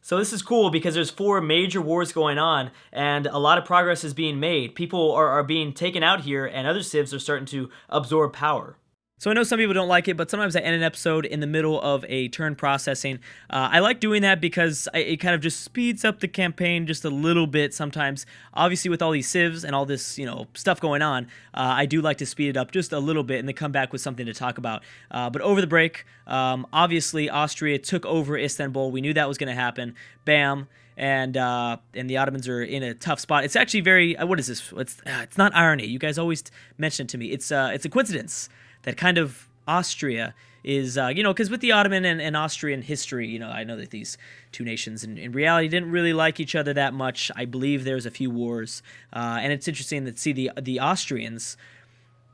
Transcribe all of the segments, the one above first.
So this is cool because there's four major wars going on, and a lot of progress is being made. People are being taken out here, and other civs are starting to absorb power. So I know some people don't like it, but sometimes I end an episode in the middle of a turn processing. I like doing that because it kind of just speeds up the campaign just a little bit sometimes. Obviously, with all these civs and all this, stuff going on, I do like to speed it up just a little bit and then come back with something to talk about. But over the break, obviously Austria took over Istanbul. We knew that was going to happen. Bam. And the Ottomans are in a tough spot. It's actually very what is this? It's not irony. You guys always mention it to me. It's a coincidence that kind of Austria is, because with the Ottoman and Austrian history, I know that these two nations in reality didn't really like each other that much. I believe there's a few wars, and it's interesting to see the Austrians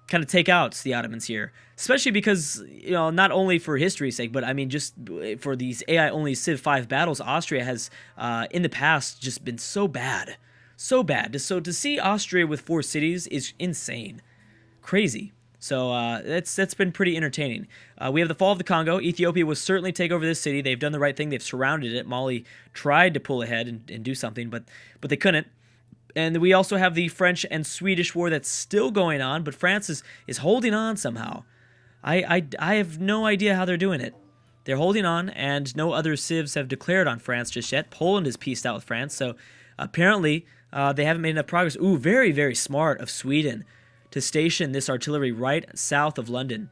kind of take out the Ottomans here, especially because, not only for history's sake, but I mean just for these AI-only Civ 5 battles, Austria has, in the past, just been so bad. So bad. So to see Austria with 4 cities is insane. Crazy. So that's been pretty entertaining. We have the fall of the Congo. Ethiopia will certainly take over this city. They've done the right thing. They've surrounded it. Mali tried to pull ahead and do something, but they couldn't. And we also have the French and Swedish war that's still going on, but France is holding on somehow. I have no idea how they're doing it. They're holding on, and no other civs have declared on France just yet. Poland is peaced out with France, so apparently they haven't made enough progress. Ooh, very, very smart of Sweden to station this artillery right south of London.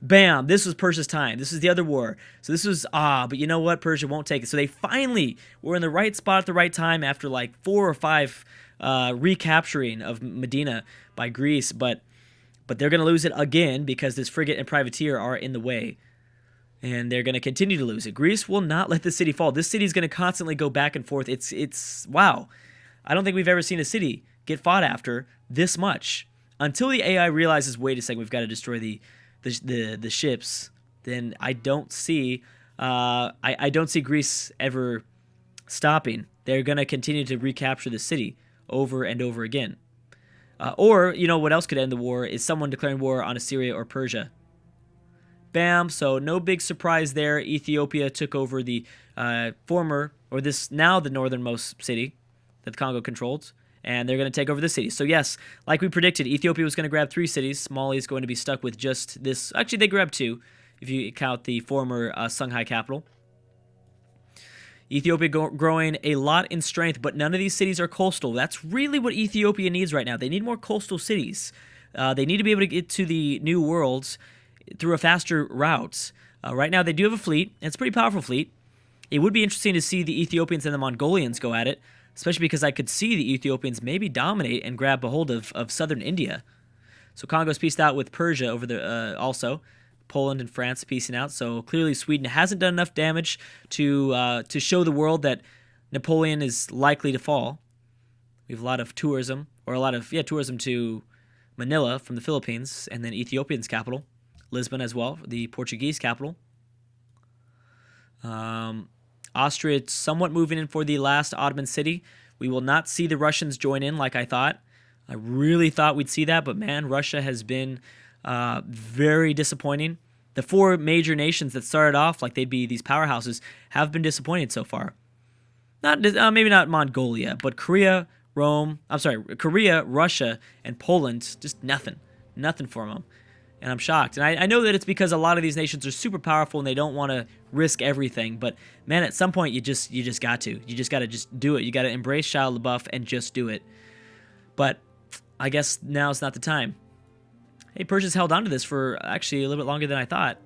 Bam! This was Persia's time. This is the other war. So this was, but you know what? Persia won't take it. So they finally were in the right spot at the right time after like 4 or 5 recapturing of Medina by Greece. But they're going to lose it again because this frigate and privateer are in the way. And they're going to continue to lose it. Greece will not let the city fall. This city is going to constantly go back and forth. It's wow. I don't think we've ever seen a city get fought after this much. Until the AI realizes, wait a second, we've got to destroy the ships, then I don't see I don't see Greece ever stopping. They're going to continue to recapture the city over and over again. Or, what else could end the war is someone declaring war on Assyria or Persia. Bam, so no big surprise there. Ethiopia took over the now the northernmost city that the Congo controlled, and they're going to take over the city. So yes, like we predicted, Ethiopia was going to grab 3 cities. Mali is going to be stuck with just this. Actually, they grabbed 2, if you count the former Songhai capital. Ethiopia growing a lot in strength, but none of these cities are coastal. That's really what Ethiopia needs right now. They need more coastal cities. They need to be able to get to the New Worlds through a faster route. Right now, they do have a fleet, and it's a pretty powerful fleet. It would be interesting to see the Ethiopians and the Mongolians go at it, especially because I could see the Ethiopians maybe dominate and grab a hold of southern India. So Congo's pieced out with Persia over the also. Poland and France piecing out. So clearly Sweden hasn't done enough damage to show the world that Napoleon is likely to fall. We have a lot of tourism to Manila from the Philippines, and then Ethiopian's capital, Lisbon as well, the Portuguese capital. Austria somewhat moving in for the last Ottoman city. We will not see the Russians join in like I thought. I really thought we'd see that, but man, Russia has been very disappointing. The 4 major nations that started off like they'd be these powerhouses have been disappointed so far. Maybe not Mongolia, but Korea, Russia, and Poland, just nothing for them. And I'm shocked. And I know that it's because a lot of these nations are super powerful and they don't want to risk everything. But man, at some point you just got to. You just got to just do it. You got to embrace Shia LaBeouf and just do it. But I guess now's not the time. Hey, Persia's held on to this for actually a little bit longer than I thought.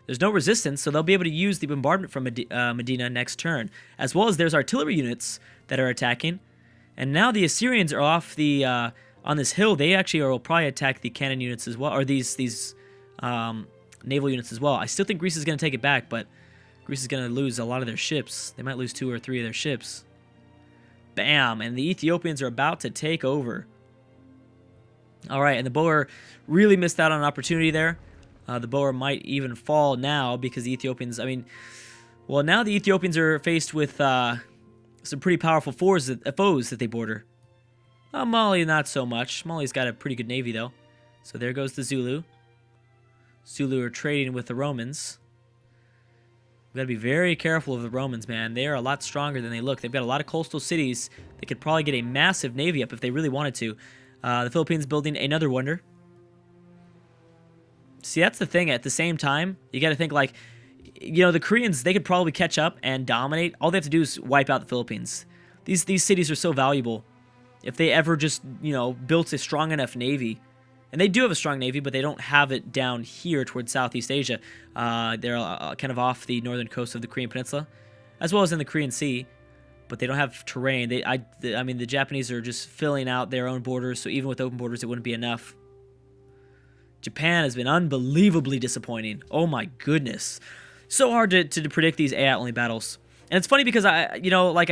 There's no resistance, so they'll be able to use the bombardment from Medina next turn, as well as there's artillery units that are attacking. And now the Assyrians are off the on this hill. They actually will probably attack the cannon units as well, or these naval units as well. I still think Greece is going to take it back, but Greece is going to lose a lot of their ships. They might lose 2 or 3 of their ships. Bam! And the Ethiopians are about to take over. All right, and the Boer really missed out on an opportunity there. The Boer might even fall now because the Ethiopians, now the Ethiopians are faced with some pretty powerful foes that they border. Mali, not so much. Mali's got a pretty good navy, though. So there goes the Zulu. Zulu are trading with the Romans. We've got to be very careful of the Romans, man. They are a lot stronger than they look. They've got a lot of coastal cities. They could probably get a massive navy up if they really wanted to. The Philippines building another wonder. See, that's the thing. At the same time, you got to think like, you know, the Koreans, they could probably catch up and dominate. All they have to do is wipe out the Philippines. These cities are so valuable. If they ever just, you know, built a strong enough navy, and they do have a strong navy, but they don't have it down here towards Southeast Asia. They're kind of off the northern coast of the Korean Peninsula, as well as in the Korean Sea, but they don't have terrain. I mean, the Japanese are just filling out their own borders, so even with open borders, it wouldn't be enough. Japan has been unbelievably disappointing. Oh my goodness. So hard to predict these AI-only battles. And it's funny because I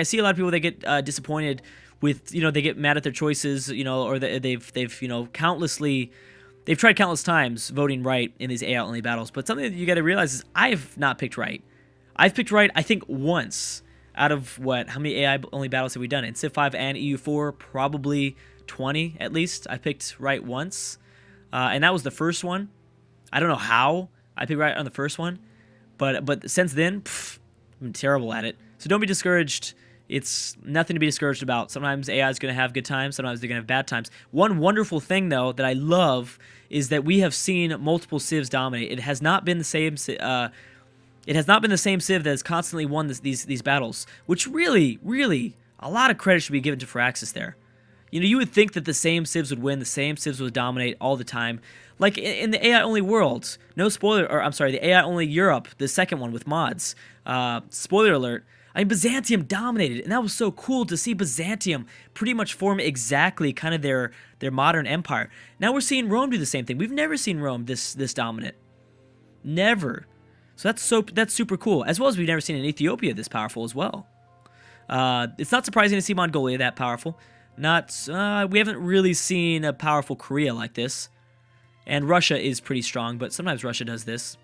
see a lot of people, they get disappointed with, you know, they get mad at their choices, you know, or they've you know, they've tried countless times voting right in these AI-only battles. But something that you got to realize is I've not picked right. I've picked right, I think, once out of how many AI-only battles have we done? In Civ 5 and EU4, probably 20 at least. I picked right once, and that was the first one. I don't know how I picked right on the first one, but since then, I'm terrible at it. So don't be discouraged. It's nothing to be discouraged about. Sometimes AI is going to have good times. Sometimes they're going to have bad times. One wonderful thing, though, that I love is that we have seen multiple civs dominate. It has not been the same. It has not been the same civ that has constantly won these battles. Which really, really, a lot of credit should be given to Firaxis there. You know, you would think that the same civs would win, the same civs would dominate all the time. Like in the AI-only world, no spoiler, or I'm sorry, the AI-only Europe, the second one with mods. Spoiler alert. I mean, Byzantium dominated, and that was so cool to see Byzantium pretty much form exactly kind of their modern empire. Now we're seeing Rome do the same thing. We've never seen Rome this dominant. Never. So that's super cool. As well as we've never seen an Ethiopia this powerful as well. It's not surprising to see Mongolia that powerful. We haven't really seen a powerful Korea like this. And Russia is pretty strong, but sometimes Russia does this.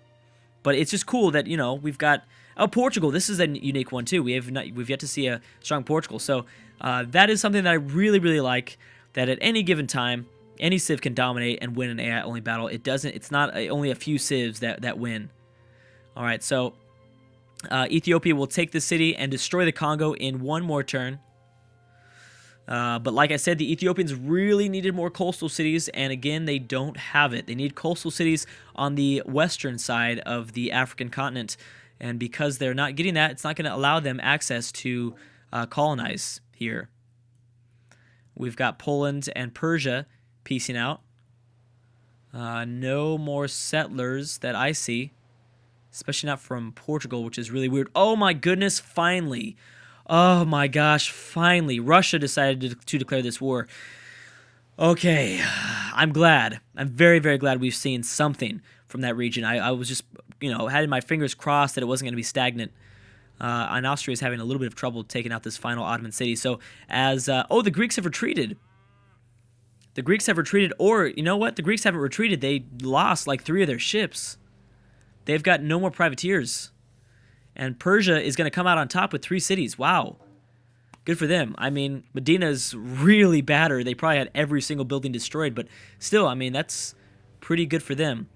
But it's just cool that, you know, we've got Portugal. This is a unique one too. We've yet to see a strong Portugal. So that is something that I really, really like. That at any given time, any civ can dominate and win an AI-only battle. It's not only a few civs that win. All right, so Ethiopia will take the city and destroy the Congo in one more turn. But like I said, the Ethiopians really needed more coastal cities, and again, they don't have it. They need coastal cities on the western side of the African continent, and because they're not getting that, it's not going to allow them access to colonize here. We've got Poland and Persia piecing out. No more settlers that I see, especially not from Portugal, which is really weird. Oh my goodness, finally. Oh my gosh, finally. Russia decided to declare this war. Okay, I'm glad. I'm very, very glad we've seen something from that region. I was just, you know, had my fingers crossed that it wasn't going to be stagnant. And Austria is having a little bit of trouble taking out this final Ottoman city. So the Greeks have retreated. The Greeks have retreated, or, you know what? The Greeks haven't retreated. They lost like 3 of their ships. They've got no more privateers. And Persia is going to come out on top with 3 cities. Wow. Good for them. I mean, Medina's really battered. They probably had every single building destroyed, but still, I mean, that's pretty good for them.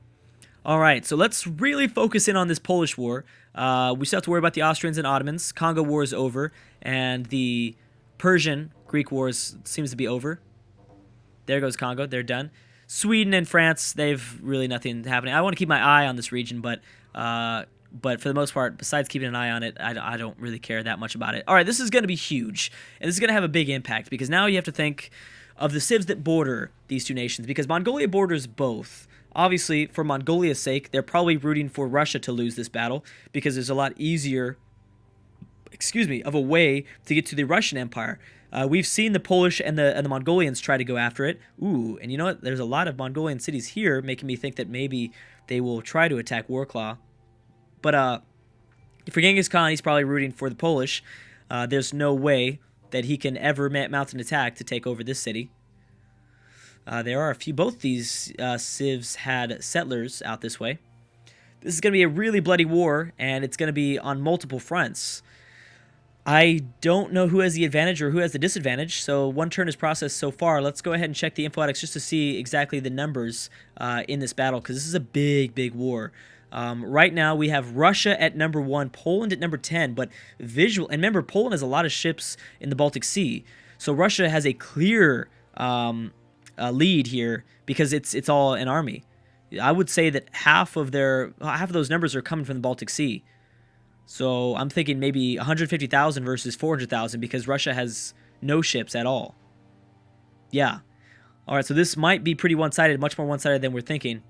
All right, so let's really focus in on this Polish war. We still have to worry about the Austrians and Ottomans. Congo war is over, and the Persian-Greek war seems to be over. There goes Congo. They're done. Sweden and France, they've really nothing happening. I want to keep my eye on this region, but for the most part, besides keeping an eye on it, I don't really care that much about it. All right, this is going to be huge, and this is going to have a big impact, because now you have to think of the civs that border these two nations, because Mongolia borders both. Obviously, for Mongolia's sake, they're probably rooting for Russia to lose this battle, because there's a lot easier, of a way to get to the Russian Empire. We've seen the Polish and the Mongolians try to go after it. Ooh, and you know what? There's a lot of Mongolian cities here, making me think that maybe they will try to attack Warclaw. But for Genghis Khan, he's probably rooting for the Polish. There's no way that he can ever mount an attack to take over this city. There are a few. Both these civs had settlers out this way. This is going to be a really bloody war, and it's going to be on multiple fronts. I don't know who has the advantage or who has the disadvantage, so one turn is processed so far. Let's go ahead and check the info just to see exactly the numbers in this battle, because this is a big, big war. Right now, we have Russia at number 1, Poland at number 10, but visual. And remember, Poland has a lot of ships in the Baltic Sea, so Russia has a clear lead here because it's all an army. I would say that half of those numbers are coming from the Baltic Sea. So I'm thinking maybe 150,000 versus 400,000 because Russia has no ships at all. Yeah. All right, so this might be pretty one-sided, much more one-sided than we're thinking.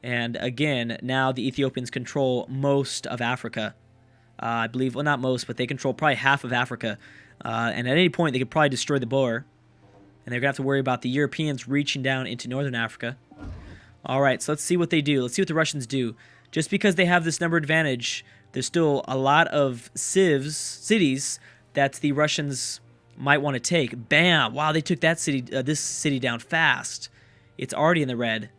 And again, now the Ethiopians control most of Africa. I believe, well, not most, but they control probably half of Africa. And at any point, they could probably destroy the Boer. And they're going to have to worry about the Europeans reaching down into northern Africa. All right, so let's see what they do. Let's see what the Russians do. Just because they have this number advantage, there's still a lot of cities that the Russians might want to take. Bam! Wow, they took that city, this city down fast. It's already in the red.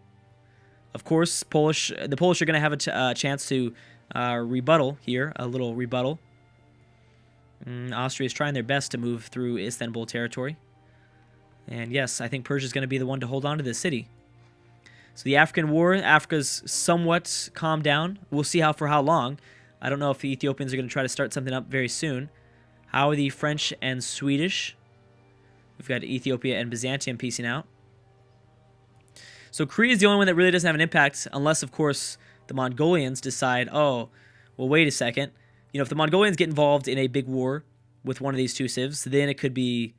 Of course, the Polish are going to have a chance to rebuttal here, a little rebuttal. Austria is trying their best to move through Istanbul territory. And yes, I think Persia is going to be the one to hold on to this city. So the African war, Africa's somewhat calmed down. We'll see for how long. I don't know if the Ethiopians are going to try to start something up very soon. How are the French and Swedish? We've got Ethiopia and Byzantium piecing out. So Korea is the only one that really doesn't have an impact, unless, of course, the Mongolians decide, oh, well, wait a second. You know, if the Mongolians get involved in a big war with one of these two civs, then it could be...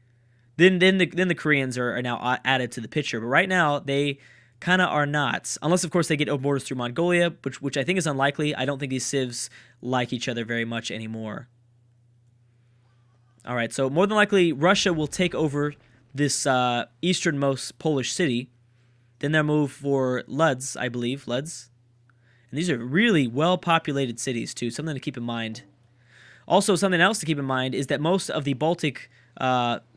Then the Koreans are now added to the picture. But right now, they kind of are not. Unless, of course, they get open borders through Mongolia, which I think is unlikely. I don't think these civs like each other very much anymore. All right, so more than likely, Russia will take over this easternmost Polish city. Then they'll move for Lodz, I believe. Lodz. And these are really well-populated cities, too. Something to keep in mind. Also, something else to keep in mind is that most of the Baltic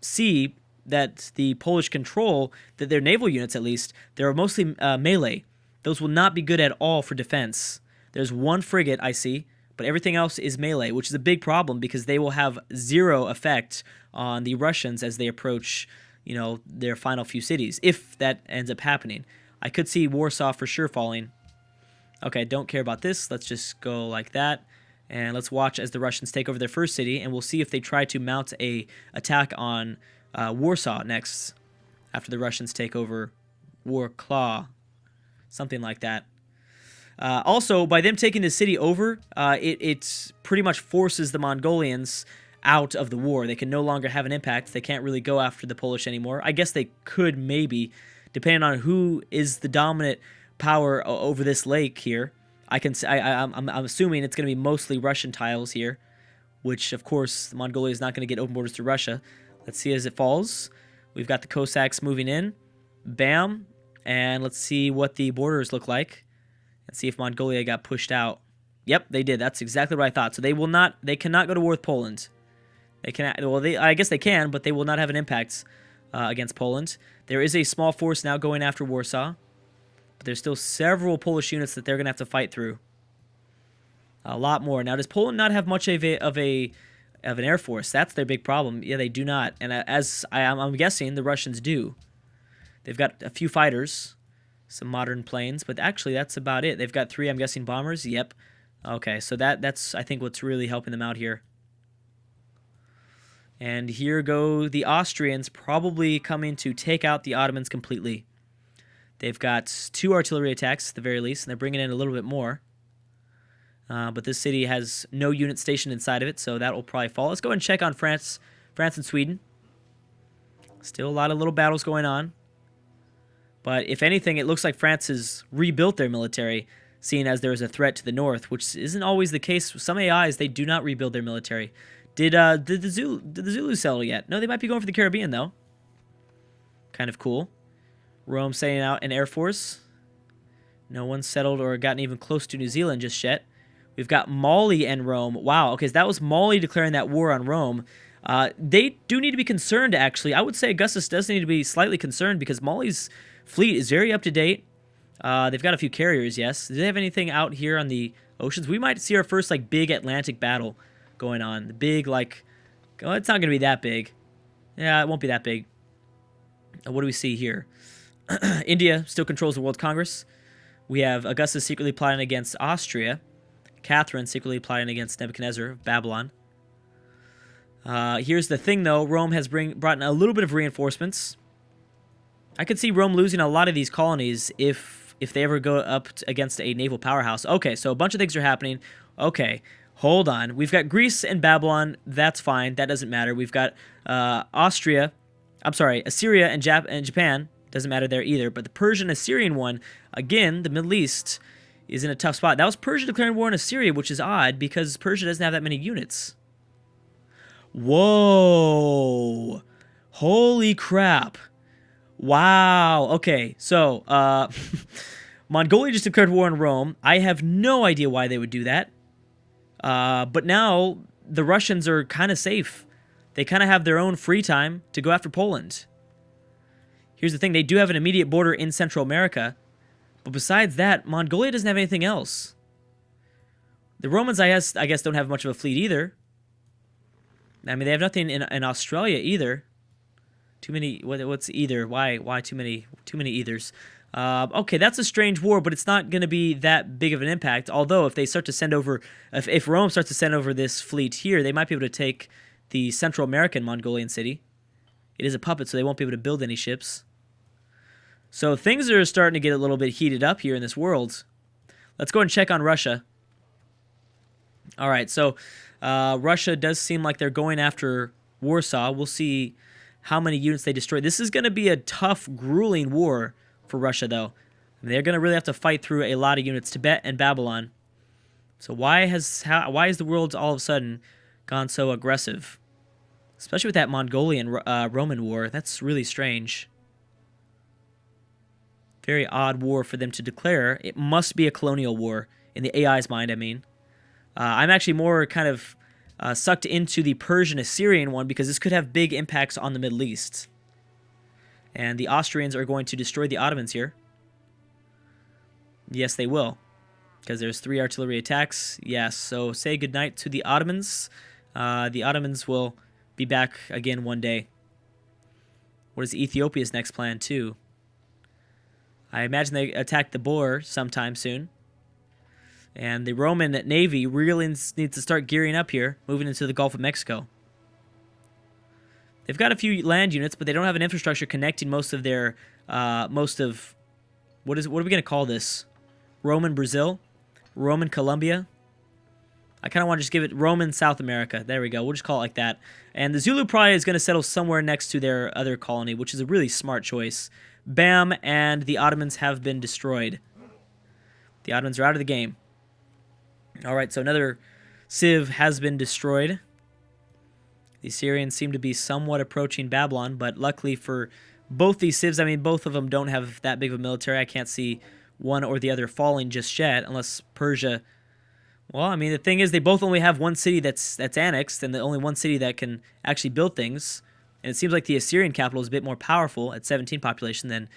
Sea that the Polish control, that their naval units at least, they're mostly melee. Those will not be good at all for defense. There's one frigate I see, but everything else is melee, which is a big problem because they will have zero effect on the Russians as they approach, you know, their final few cities, if that ends up happening. I could see Warsaw for sure falling. Okay, don't care about this. Let's just go like that. And let's watch as the Russians take over their first city, and we'll see if they try to mount a attack on Warsaw next, after the Russians take over Warklaw, something like that. Also, by them taking the city over, it pretty much forces the Mongolians out of the war. They can no longer have an impact. They can't really go after the Polish anymore. I guess they could maybe, depending on who is the dominant power over this lake here. I'm assuming it's going to be mostly Russian tiles here, which, of course, Mongolia is not going to get open borders to Russia. Let's see as it falls. We've got the Cossacks moving in. Bam. And let's see what the borders look like. And see if Mongolia got pushed out. Yep, they did. That's exactly what I thought. So they cannot go to war with Poland. They cannot, well, I guess they can, but they will not have an impact against Poland. There is a small force now going after Warsaw. But there's still several Polish units that they're going to have to fight through. A lot more. Now, does Poland not have much of an air force? That's their big problem. Yeah, they do not. And as I'm guessing, the Russians do. They've got a few fighters, some modern planes, but actually that's about it. They've got 3, I'm guessing, bombers. Yep. Okay, so that's, I think, what's really helping them out here. And here go the Austrians, probably coming to take out the Ottomans completely. They've got 2 artillery attacks, at the very least, and they're bringing in a little bit more. But this city has no unit stationed inside of it, so that will probably fall. Let's go ahead and check on France and Sweden. Still a lot of little battles going on. But if anything, it looks like France has rebuilt their military, seeing as there is a threat to the north, which isn't always the case. Some AIs, they do not rebuild their military. Did the Zulus settle yet? No, they might be going for the Caribbean, though. Kind of cool. Rome sending out an air force. No one's settled or gotten even close to New Zealand just yet. We've got Mali and Rome. Wow, okay, so that was Mali declaring that war on Rome. They do need to be concerned, actually. I would say Augustus does need to be slightly concerned because Mali's fleet is very up-to-date. They've got a few carriers, yes. Do they have anything out here on the oceans? We might see our first, like, big Atlantic battle going on. The big, like... Oh, it's not going to be that big. Yeah, it won't be that big. What do we see here? India still controls the World Congress. We have Augustus secretly plotting against Austria. Catherine secretly plotting against Nebuchadnezzar of Babylon. Here's the thing, though. Rome has brought in a little bit of reinforcements. I could see Rome losing a lot of these colonies if they ever go up against a naval powerhouse. Okay, so a bunch of things are happening. Okay, hold on. We've got Greece and Babylon. That's fine. That doesn't matter. We've got Assyria and Japan. Doesn't matter there either. But the Persian-Assyrian one, again, the Middle East, is in a tough spot. That was Persia declaring war on Assyria, which is odd because Persia doesn't have that many units. Whoa. Holy crap. Wow. Okay, so Mongolia just declared war on Rome. I have no idea why they would do that. But now the Russians are kind of safe. They kind of have their own free time to go after Poland. Here's the thing. They do have an immediate border in Central America. But besides that, Mongolia doesn't have anything else. The Romans, I guess, don't have much of a fleet either. I mean, they have nothing in Australia either. Too many. What's either? Why too many ethers? Okay, that's a strange war, but it's not going to be that big of an impact. Although, if they start to send over, if Rome starts to send over this fleet here, they might be able to take the Central American Mongolian city. It is a puppet, so they won't be able to build any ships. So things are starting to get a little bit heated up here in this world. Let's go and check on Russia. All right, so Russia does seem like they're going after Warsaw. We'll see how many units they destroy. This is going to be a tough, grueling war for Russia, though. They're going to really have to fight through a lot of units, Tibet and Babylon. So why is the world all of a sudden gone so aggressive? Especially with that Mongolian Roman war. That's really strange. Very odd war for them to declare. It must be a colonial war, in the AI's mind, I mean. I'm actually more kind of sucked into the Persian-Assyrian one because this could have big impacts on the Middle East. And the Austrians are going to destroy the Ottomans here. Yes, they will. Because there's 3 artillery attacks. Yes, so say goodnight to the Ottomans. The Ottomans will be back again one day. What is Ethiopia's next plan, too? I imagine they attack the Boer sometime soon. And the Roman Navy really needs to start gearing up here, moving into the Gulf of Mexico. They've got a few land units, but they don't have an infrastructure connecting most of their, what are we going to call this? Roman Brazil? Roman Colombia? I kind of want to just give it Roman South America. There we go. We'll just call it like that. And the Zulu probably is going to settle somewhere next to their other colony, which is a really smart choice. Bam, and the Ottomans have been destroyed. The Ottomans are out of the game. All right, so another civ has been destroyed. The Assyrians seem to be somewhat approaching Babylon, but luckily for both these civs, I mean, both of them don't have that big of a military. I can't see one or the other falling just yet, unless Persia... Well, I mean, the thing is, they both only have one city that's annexed, and the only one city that can actually build things. And it seems like the Assyrian capital is a bit more powerful at 17 population than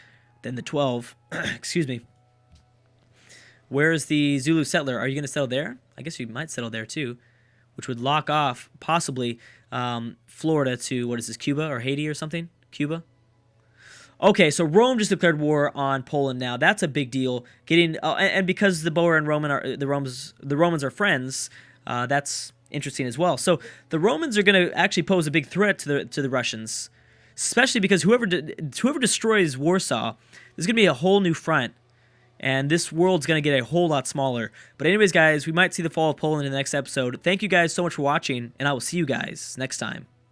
the 12. Excuse me. Where is the Zulu settler? Are you going to settle there? I guess you might settle there too, which would lock off possibly Florida to, what is this, Cuba or Haiti or something? Cuba? Okay, so Rome just declared war on Poland now. That's a big deal. And because the Boer and the Romans are friends, that's interesting as well. So the Romans are going to actually pose a big threat to the Russians, especially because whoever destroys Warsaw, there's going to be a whole new front, and this world's going to get a whole lot smaller. But anyways, guys, we might see the fall of Poland in the next episode. Thank you guys so much for watching, and I will see you guys next time.